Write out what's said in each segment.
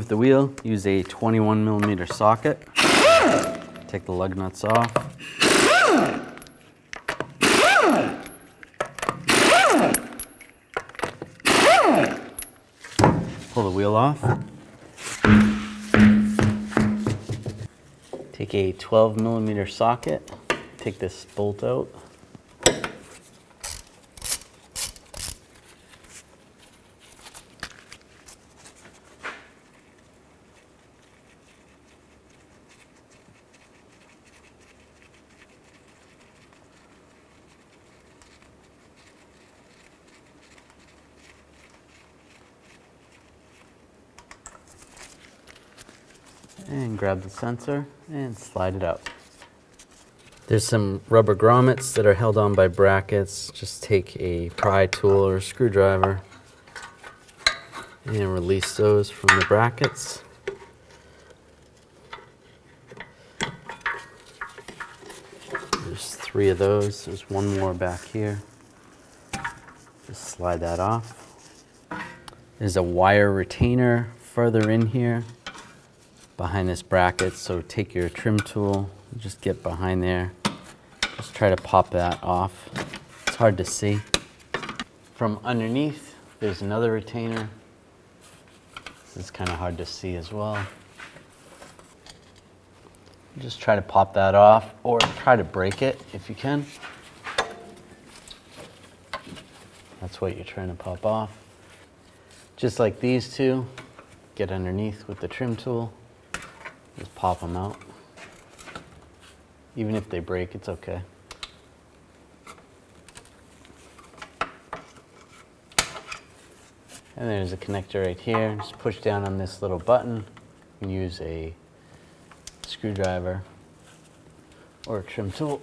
remove the wheel, use a 21mm socket. Take the lug nuts off. Pull the wheel off. Take a 12mm socket. Take this bolt out. And grab the sensor and slide it out. There's some rubber grommets that are held on by brackets. Just take a pry tool or a screwdriver and release those from the brackets. There's 3 of those. There's one more back here. Just slide that off. There's a wire retainer further in here behind this bracket, so take your trim tool, just get behind there, just try to pop that off. It's hard to see. From underneath, there's another retainer. This is kind of hard to see as well. Just try to pop that off, or try to break it if you can. That's what you're trying to pop off. Just like these two, get underneath with the trim tool. Just pop them out. Even if they break, it's okay. And there's a connector right here. Just push down on this little button. You can use a screwdriver or a trim tool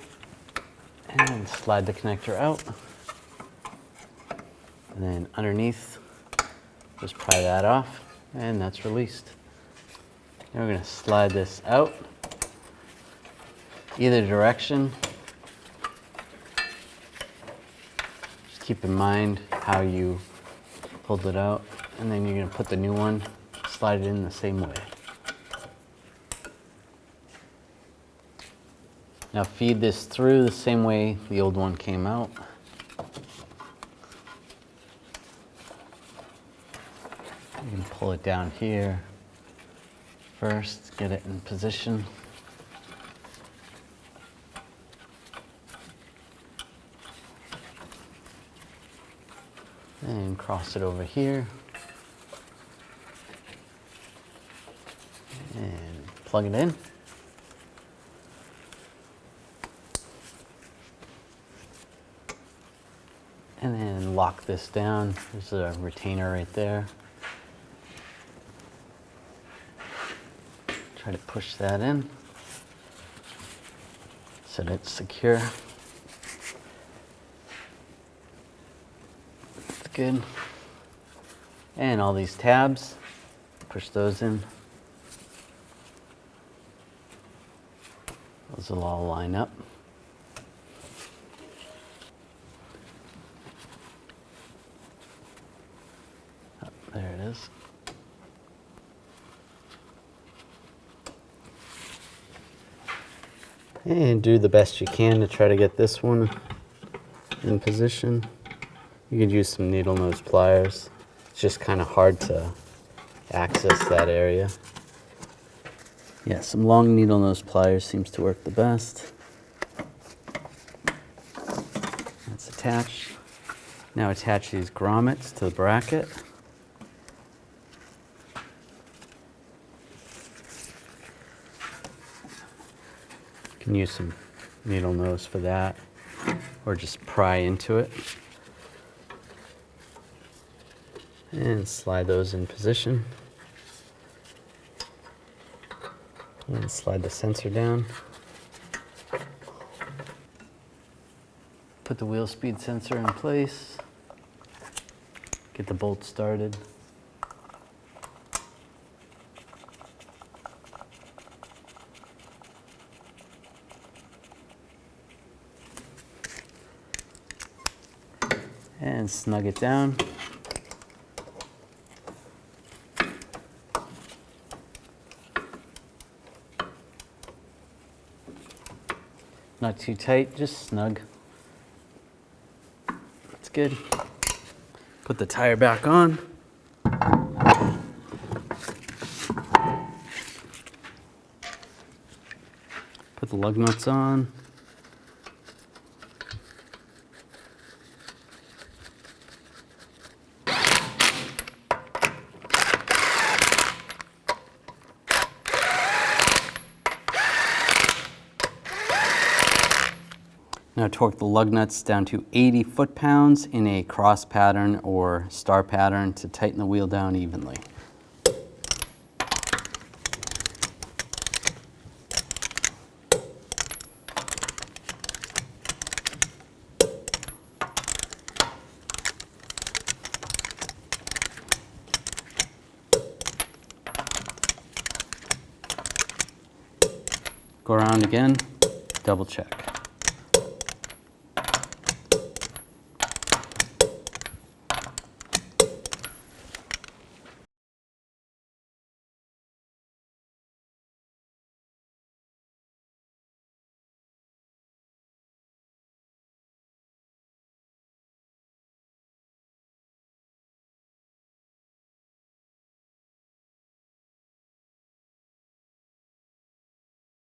and slide the connector out. And then underneath, just pry that off, and that's released. Now we're going to slide this out either direction. Just keep in mind how you pulled it out, and then you're going to put the new one, slide it in the same way. Now feed this through the same way the old one came out. You can pull it down here first, get it in position. And cross it over here. And plug it in. And then lock this down. There's a retainer right there. Try to push that in so that it's secure. That's good. And all these tabs, push those in. Those will all line up. Oh, there it is. And do the best you can to try to get this one in position. You could use some needle nose pliers. It's just kind of hard to access that area. Yeah, some long needle nose pliers seems to work the best. That's attached. Now attach these grommets to the bracket. You can use some needle nose for that, or just pry into it. And slide those in position. And slide the sensor down. Put the wheel speed sensor in place. Get the bolt started. And snug it down. Not too tight, just snug. That's good. Put the tire back on. Put the lug nuts on. Now torque the lug nuts down to 80 foot-pounds in a cross pattern or star pattern to tighten the wheel down evenly. Go around again, double check.